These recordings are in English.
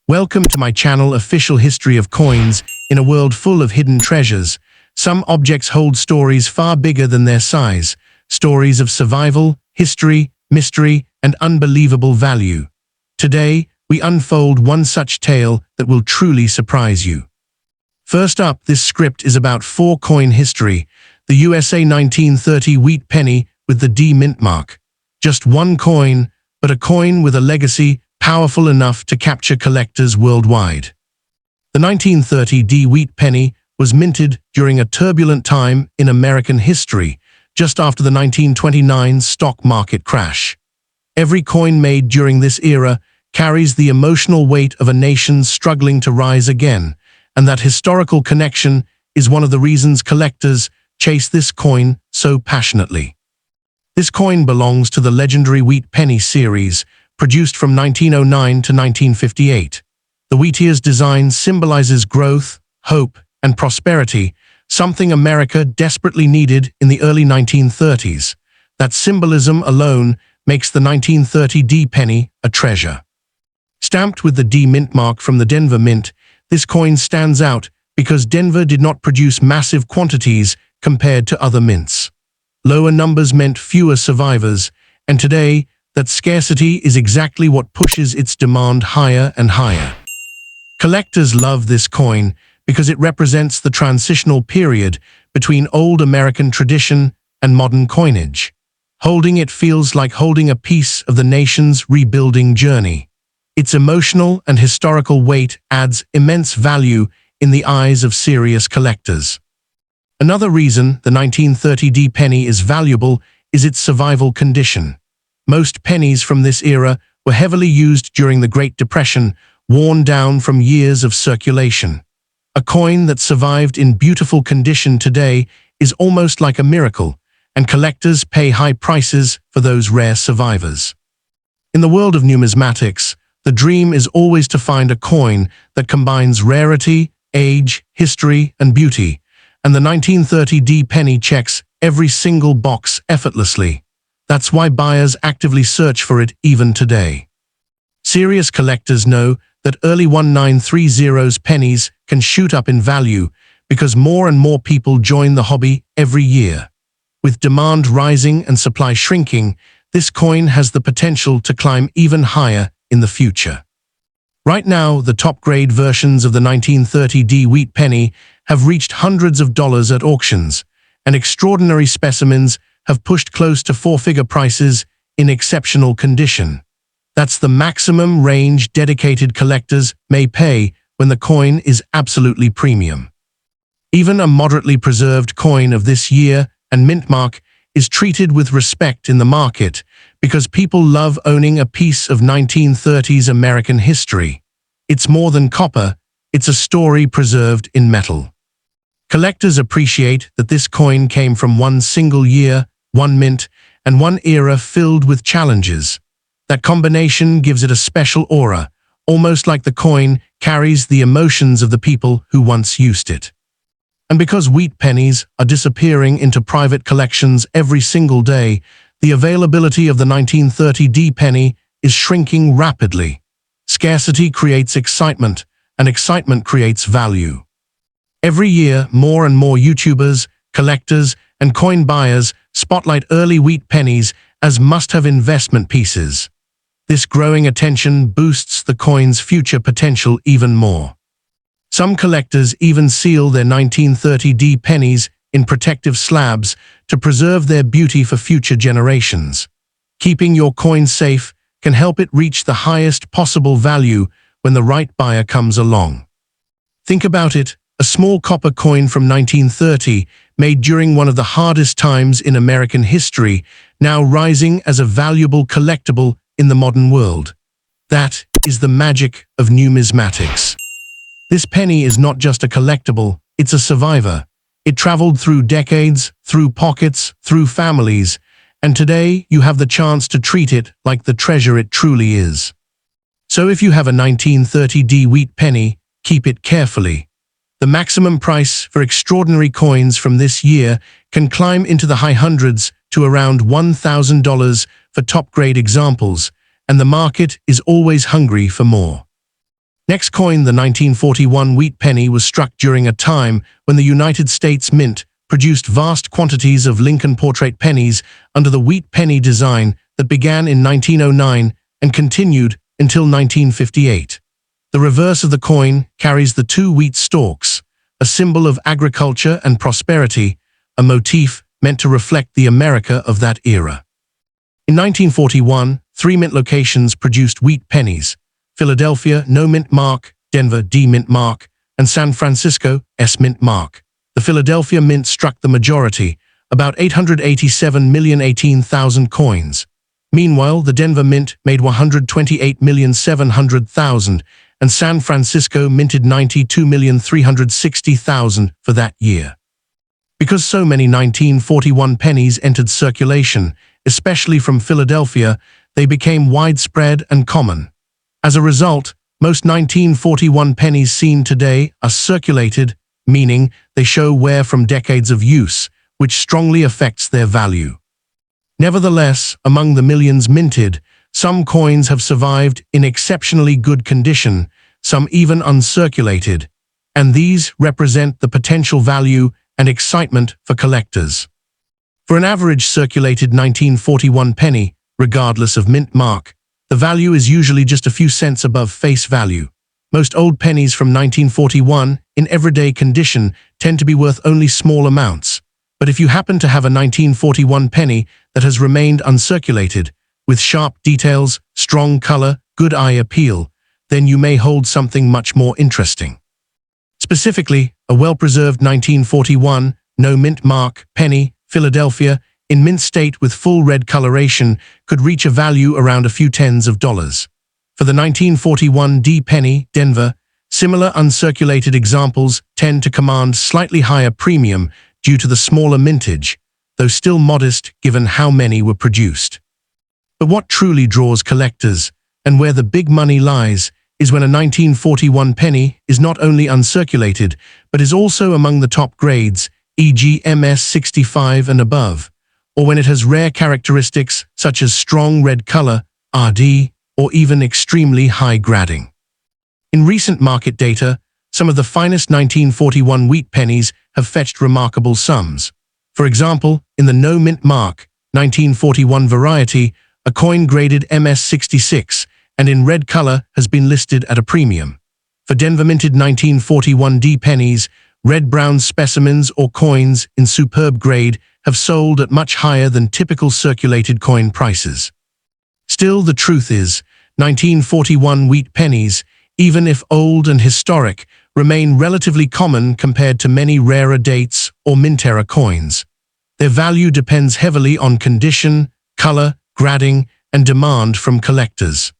Welcome to my channel, Official History of Coins. In a world full of hidden treasures, some objects hold stories far bigger than their size. Stories of survival, history, mystery, and unbelievable value. Today, we unfold one such tale that will truly surprise you. First up, this script is about 4 coin history, the USA 1930 Wheat Penny with the Dmint mark. Just one coin, but a coin with a legacy powerful enough to capture collectors worldwide. The 1930 Wheat Penny was minted during a turbulent time in American history, just after the 1929 stock market crash. Every coin made during this era carries the emotional weight of a nation struggling to rise again, and that historical connection is one of the reasons collectors chase this coin so passionately. This coin belongs to the legendary Wheat Penny series, produced from 1909 to 1958. The Wheatear's design symbolizes growth, hope, and prosperity, something America desperately needed in the early 1930s. That symbolism alone makes the 1930 penny a treasure. Stamped with the Dmint mark from the Denver Mint, this coin stands out because Denver did not produce massive quantities compared to other mints. Lower numbers meant fewer survivors, and today, that scarcity is exactly what pushes its demand higher and higher. Collectors love this coin because it represents the transitional period between old American tradition and modern coinage. Holding it feels like holding a piece of the nation's rebuilding journey. Its emotional and historical weight adds immense value in the eyes of serious collectors. Another reason the 1930 penny is valuable is its survival condition. Most pennies from this era were heavily used during the Great Depression, worn down from years of circulation. A coin that survived in beautiful condition today is almost like a miracle, and collectors pay high prices for those rare survivors. In the world of numismatics, the dream is always to find a coin that combines rarity, age, history, and beauty, and the 1930 penny checks every single box effortlessly. That's why buyers actively search for it even today. Serious collectors know that early 1930s pennies can shoot up in value because more and more people join the hobby every year. With demand rising and supply shrinking, this coin has the potential to climb even higher in the future. Right now, the top-grade versions of the 1930 Wheat Penny have reached hundreds of dollars at auctions, and extraordinary specimens have pushed close to 4-figure prices in exceptional condition. That's the maximum range dedicated collectors may pay when the coin is absolutely premium. Even a moderately preserved coin of this year and MintMark is treated with respect in the market because people love owning a piece of 1930s American history. It's more than copper, it's a story preserved in metal. Collectors appreciate that this coin came from one single year, one mint, and one era filled with challenges. That combination gives it a special aura, almost like the coin carries the emotions of the people who once used it. And because wheat pennies are disappearing into private collections every single day, the availability of the 1930 penny is shrinking rapidly. Scarcity creates excitement, and excitement creates value. Every year, more and more YouTubers, collectors, and coin buyers spotlight early wheat pennies as must-have investment pieces. This growing attention boosts the coin's future potential even more. Some collectors even seal their 1930 pennies in protective slabs to preserve their beauty for future generations. Keeping your coin safe can help it reach the highest possible value when the right buyer comes along. Think about it, a small copper coin from 1930, made during one of the hardest times in American history, now rising as a valuable collectible in the modern world. That is the magic of numismatics. This penny is not just a collectible, it's a survivor. It traveled through decades, through pockets, through families, and today you have the chance to treat it like the treasure it truly is. So if you have a 1930 Wheat Penny, keep it carefully. The maximum price for extraordinary coins from this year can climb into the high hundreds to around $1,000 for top-grade examples, and the market is always hungry for more. Next coin, the 1941 wheat penny, was struck during a time when the United States Mint produced vast quantities of Lincoln portrait pennies under the wheat penny design that began in 1909 and continued until 1958. The reverse of the coin carries the two wheat stalks, a symbol of agriculture and prosperity, a motif meant to reflect the America of that era. In 1941, 3 mint locations produced wheat pennies: Philadelphia, No MintMark; Denver, DMintMark; and San Francisco, S MintMark. The Philadelphia Mint struck the majority, about 887,018,000 coins. Meanwhile, the Denver Mint made 128,700,000, and San Francisco minted 92,360,000 for that year. Because so many 1941 pennies entered circulation, especially from Philadelphia, they became widespread and common. As a result, most 1941 pennies seen today are circulated, meaning they show wear from decades of use, which strongly affects their value. Nevertheless, among the millions minted, some coins have survived in exceptionally good condition, some even uncirculated, and these represent the potential value and excitement for collectors. For an average circulated 1941 penny, regardless of mint mark, the value is usually just a few cents above face value. Most old pennies from 1941, in everyday condition, tend to be worth only small amounts. But if you happen to have a 1941 penny that has remained uncirculated, with sharp details, strong color, good eye appeal, then you may hold something much more interesting. Specifically, a well-preserved 1941, no mint mark, penny, Philadelphia, in mint state with full red coloration, could reach a value around a few tens of dollars. For the 1941 D penny, Denver, similar uncirculated examples tend to command slightly higher premium due to the smaller mintage, though still modest given how many were produced. But what truly draws collectors, and where the big money lies, is when a 1941 penny is not only uncirculated, but is also among the top grades, e.g. MS65 and above, or when it has rare characteristics such as strong red color, RD, or even extremely high grading. In recent market data, some of the finest 1941 wheat pennies have fetched remarkable sums. For example, in the no mint mark 1941 variety, a coin graded MS66 and in red color has been listed at a premium. For Denver minted 1941 D pennies, red-brown specimens or coins in superb grade have sold at much higher than typical circulated coin prices. Still, the truth is, 1941 wheat pennies, even if old and historic, remain relatively common compared to many rarer dates or mint-era coins. Their value depends heavily on condition, color, grading, and demand from collectors.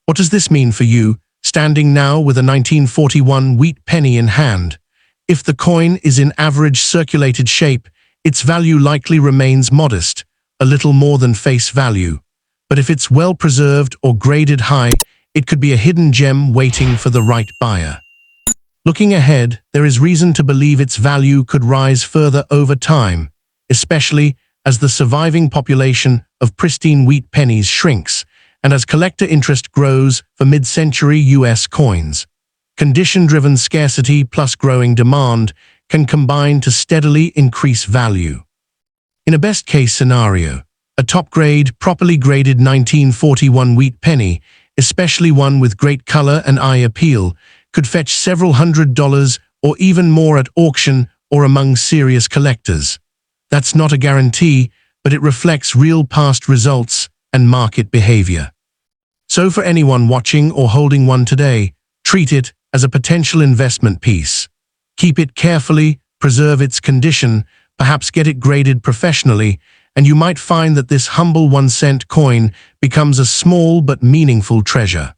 What does this mean for you, standing now with a 1941 wheat penny in hand? If the coin is in average circulated shape, its value likely remains modest, a little more than face value. But if it's well preserved or graded high, it could be a hidden gem waiting for the right buyer. Looking ahead, there is reason to believe its value could rise further over time, especially as the surviving population of pristine wheat pennies shrinks and as collector interest grows for mid-century US coins. Condition-driven scarcity plus growing demand can combine to steadily increase value. In a best-case scenario, a top-grade, properly graded 1941 wheat penny, especially one with great color and eye appeal, could fetch several $100s or even more at auction or among serious collectors. That's not a guarantee, but it reflects real past results and market behavior. So for anyone watching or holding one today, treat it as a potential investment piece. Keep it carefully, preserve its condition, perhaps get it graded professionally, and you might find that this humble 1-cent coin becomes a small but meaningful treasure.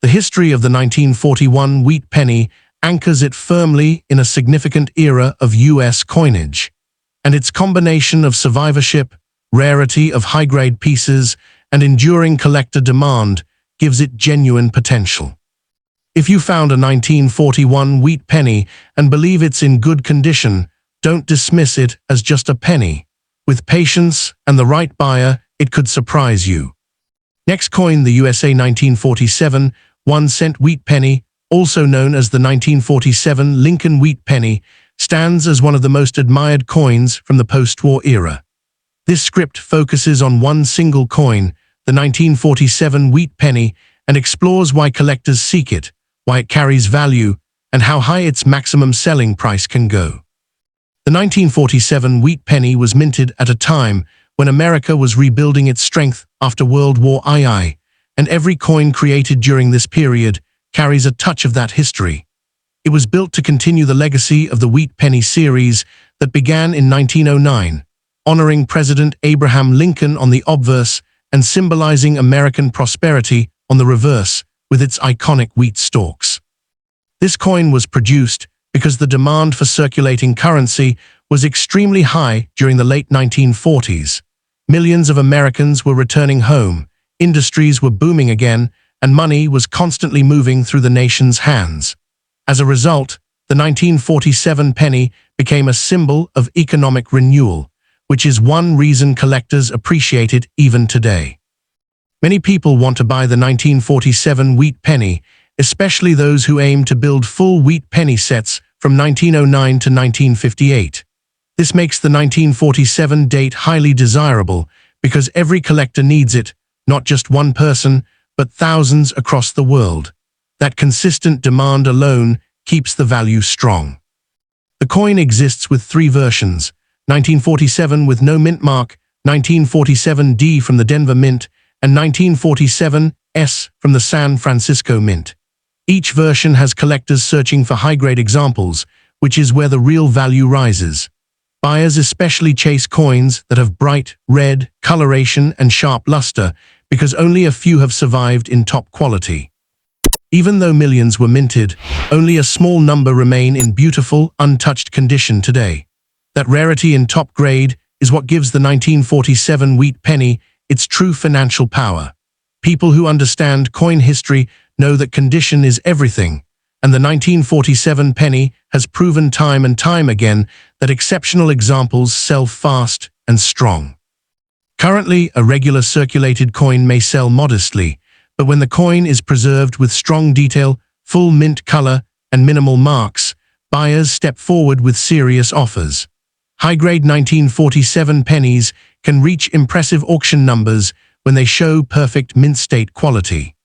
The history of the 1941 wheat penny anchors it firmly in a significant era of US coinage, and its combination of survivorship, rarity of high-grade pieces, and enduring collector demand gives it genuine potential. If you found a 1941 wheat penny and believe it's in good condition, don't dismiss it as just a penny. With patience and the right buyer, it could surprise you. Next coin, the USA 1947 1-cent wheat penny, also known as the 1947 Lincoln Wheat Penny, stands as one of the most admired coins from the post-war era. This script focuses on one single coin, the 1947 wheat penny, and explores why collectors seek it, why it carries value, and how high its maximum selling price can go. The 1947 wheat penny was minted at a time when America was rebuilding its strength after World War II, and every coin created during this period carries a touch of that history. It was built to continue the legacy of the Wheat Penny series that began in 1909, honoring President Abraham Lincoln on the obverse and symbolizing American prosperity on the reverse with its iconic wheat stalks. This coin was produced because the demand for circulating currency was extremely high during the late 1940s. Millions of Americans were returning home, industries were booming again, and money was constantly moving through the nation's hands. As a result, the 1947 penny became a symbol of economic renewal, which is one reason collectors appreciate it even today. Many people want to buy the 1947 wheat penny, especially those who aim to build full wheat penny sets from 1909 to 1958. This makes the 1947 date highly desirable because every collector needs it, not just one person, but thousands across the world. That consistent demand alone keeps the value strong. The coin exists with three versions: 1947 with no MintMark, 1947D from the Denver Mint, and 1947S from the San Francisco Mint. Each version has collectors searching for high-grade examples, which is where the real value rises. Buyers especially chase coins that have bright, red, coloration and sharp luster because only a few have survived in top quality. Even though millions were minted, only a small number remain in beautiful, untouched condition today. That rarity in top grade is what gives the 1947 wheat penny its true financial power. People who understand coin history know that condition is everything, and the 1947 penny has proven time and time again that exceptional examples sell fast and strong. Currently, a regular circulated coin may sell modestly, but when the coin is preserved with strong detail, full mint color, and minimal marks, buyers step forward with serious offers. High-grade 1947 pennies can reach impressive auction numbers when they show perfect mint-state quality.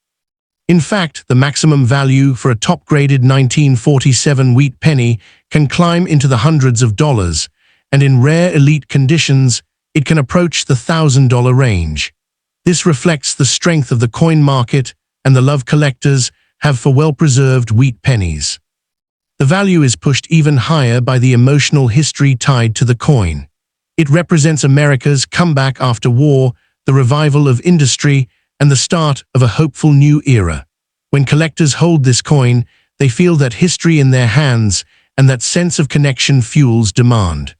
In fact, the maximum value for a top-graded 1947 wheat penny can climb into the hundreds of dollars, and in rare elite conditions, it can approach the $1,000 range. This reflects the strength of the coin market and the love collectors have for well-preserved wheat pennies. The value is pushed even higher by the emotional history tied to the coin. It represents America's comeback after war, the revival of industry, and the start of a hopeful new era. When collectors hold this coin, they feel that history in their hands, and that sense of connection fuels demand.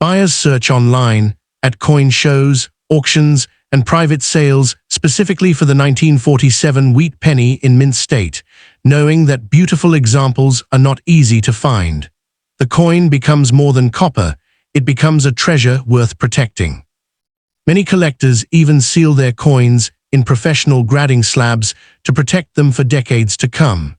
Buyers search online, at coin shows, auctions, and private sales specifically for the 1947 wheat penny in mint state, knowing that beautiful examples are not easy to find. The coin becomes more than copper, it becomes a treasure worth protecting. Many collectors even seal their coins in professional grading slabs to protect them for decades to come.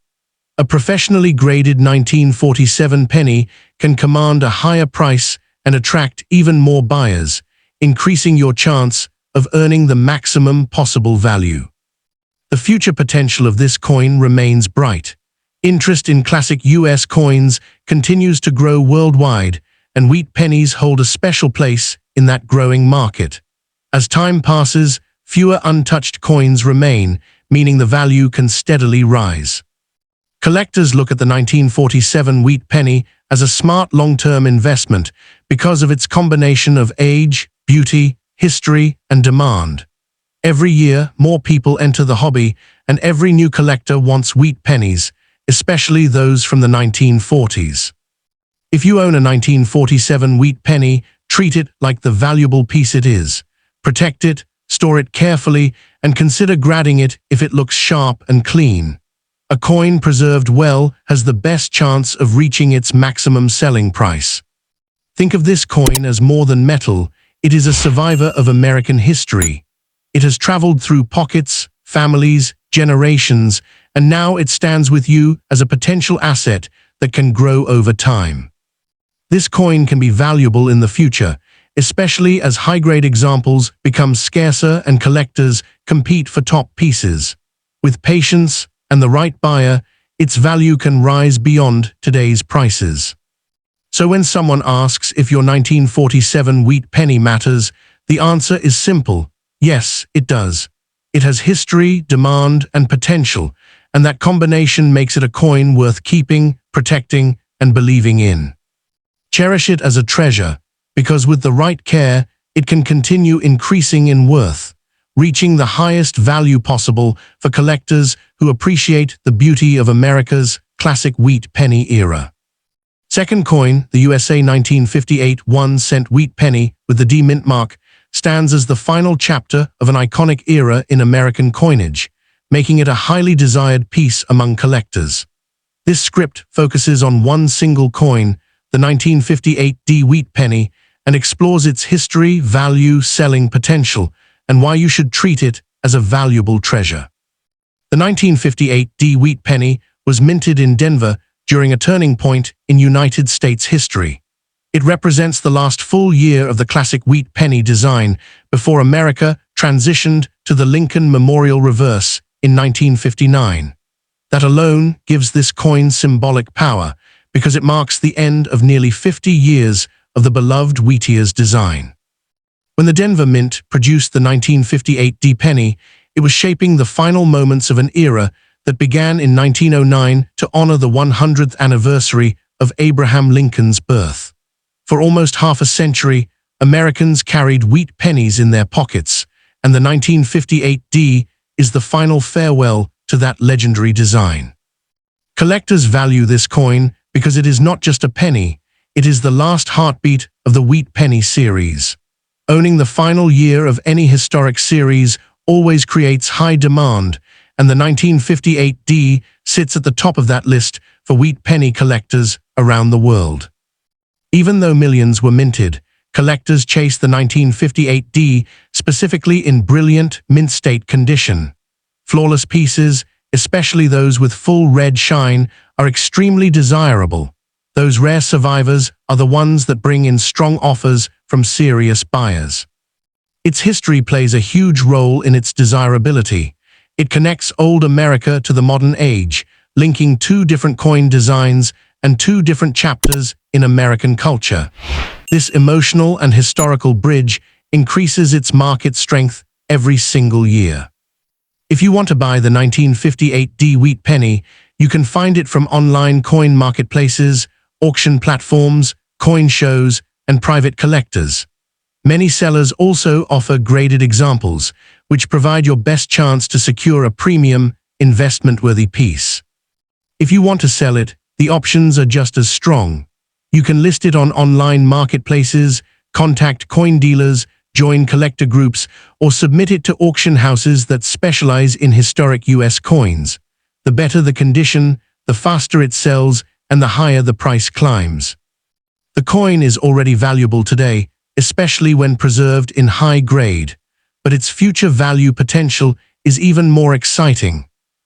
A professionally graded 1947 penny can command a higher price and attract even more buyers, increasing your chance of earning the maximum possible value. The future potential of this coin remains bright. Interest in classic US coins continues to grow worldwide, and wheat pennies hold a special place in that growing market. As time passes, fewer untouched coins remain, meaning the value can steadily rise. Collectors look at the 1947 wheat penny as a smart long-term investment because of its combination of age, beauty, history, and demand. Every year, more people enter the hobby, and every new collector wants wheat pennies, especially those from the 1940s. If you own a 1947 wheat penny, treat it like the valuable piece it is. Protect it, store it carefully, and consider grading it if it looks sharp and clean. A coin preserved well has the best chance of reaching its maximum selling price. Think of this coin as more than metal. It is a survivor of American history. It has traveled through pockets, families, generations, and now it stands with you as a potential asset that can grow over time. This coin can be valuable in the future, especially as high-grade examples become scarcer and collectors compete for top pieces. With patience and the right buyer, its value can rise beyond today's prices. So when someone asks if your 1947 wheat penny matters, the answer is simple: yes, it does. It has history, demand, and potential, and that combination makes it a coin worth keeping, protecting, and believing in. Cherish it as a treasure, because with the right care, it can continue increasing in worth, reaching the highest value possible for collectors who appreciate the beauty of America's classic wheat penny era. Second coin, the USA 1958 1-cent wheat penny with the Dmint mark, stands as the final chapter of an iconic era in American coinage, making it a highly desired piece among collectors. This script focuses on one single coin, the 1958 D wheat penny, and explores its history, value, selling potential, and why you should treat it as a valuable treasure. The 1958 D wheat penny was minted in Denver during a turning point in United States history. It represents the last full year of the classic wheat penny design before America transitioned to the Lincoln Memorial Reverse in 1959. That alone gives this coin symbolic power, because it marks the end of nearly 50 years of the beloved Wheatier's design. When the Denver Mint produced the 1958 D penny, it was shaping the final moments of an era that began in 1909 to honor the 100th anniversary of Abraham Lincoln's birth. For almost half a century, Americans carried wheat pennies in their pockets, and the 1958 D is the final farewell to that legendary design. Collectors value this coin because it is not just a penny, it is the last heartbeat of the wheat penny series. Owning the final year of any historic series always creates high demand, and the 1958 D sits at the top of that list for wheat penny collectors around the world. Even though millions were minted, collectors chase the 1958 D specifically in brilliant, mint-state condition. Flawless pieces, especially those with full red shine, are extremely desirable. Those rare survivors are the ones that bring in strong offers from serious buyers. Its history plays a huge role in its desirability. It connects old America to the modern age, linking two different coin designs and two different chapters in American culture. This emotional and historical bridge increases its market strength every single year. If you want to buy the 1958 D wheat penny, you can find it from online coin marketplaces, auction platforms, coin shows, and private collectors. Many sellers also offer graded examples, which provide your best chance to secure a premium, investment-worthy piece. If you want to sell it, the options are just as strong. You can list it on online marketplaces, contact coin dealers, join collector groups, or submit it to auction houses that specialize in historic US coins. The better the condition, the faster it sells, and the higher the price climbs. The coin is already valuable today, especially when preserved in high grade, but its future value potential is even more exciting.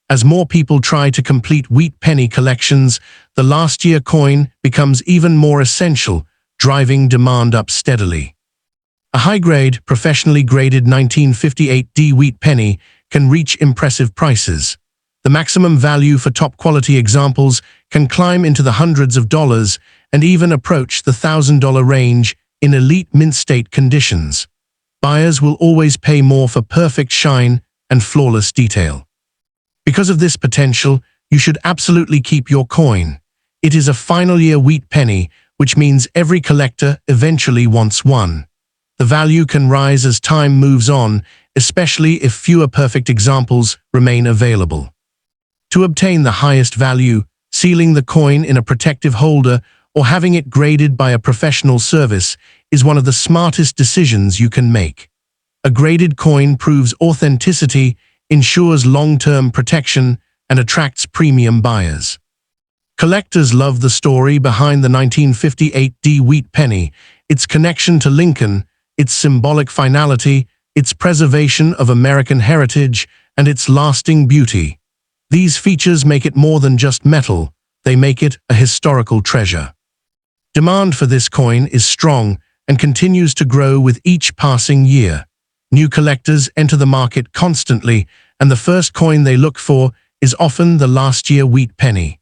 As more people try to complete wheat penny collections, the last year coin becomes even more essential, driving demand up steadily. A high-grade, professionally graded 1958 D wheat penny can reach impressive prices. The maximum value for top-quality examples can climb into the hundreds of dollars and even approach the $1,000 range in elite mint-state conditions. Buyers will always pay more for perfect shine and flawless detail. Because of this potential, you should absolutely keep your coin. It is a final-year wheat penny, which means every collector eventually wants one. The value can rise as time moves on, especially if fewer perfect examples remain available. To obtain the highest value, sealing the coin in a protective holder or having it graded by a professional service is one of the smartest decisions you can make. A graded coin proves authenticity, ensures long-term protection, and attracts premium buyers. Collectors love the story behind the 1958 D wheat penny, its connection to Lincoln, its symbolic finality, its preservation of American heritage, and its lasting beauty. These features make it more than just metal, they make it a historical treasure. Demand for this coin is strong and continues to grow with each passing year. New collectors enter the market constantly, and the first coin they look for is often the last year wheat penny.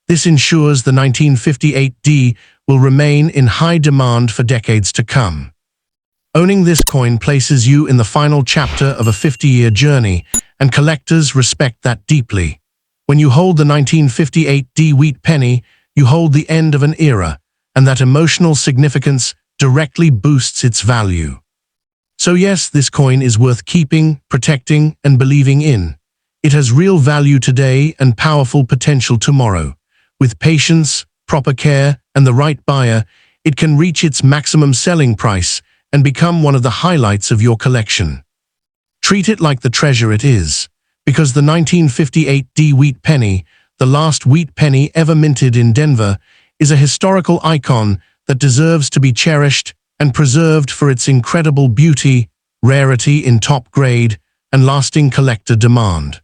This ensures the 1958D will remain in high demand for decades to come. Owning this coin places you in the final chapter of a 50-year journey, and collectors respect that deeply. When you hold the 1958D wheat penny, you hold the end of an era, and that emotional significance directly boosts its value. So yes, this coin is worth keeping, protecting, and believing in. It has real value today and powerful potential tomorrow. With patience, proper care, and the right buyer, it can reach its maximum selling price and become one of the highlights of your collection. Treat it like the treasure it is, because the 1958D wheat penny, the last wheat penny ever minted in Denver, is a historical icon that deserves to be cherished and preserved for its incredible beauty, rarity in top grade, and lasting collector demand.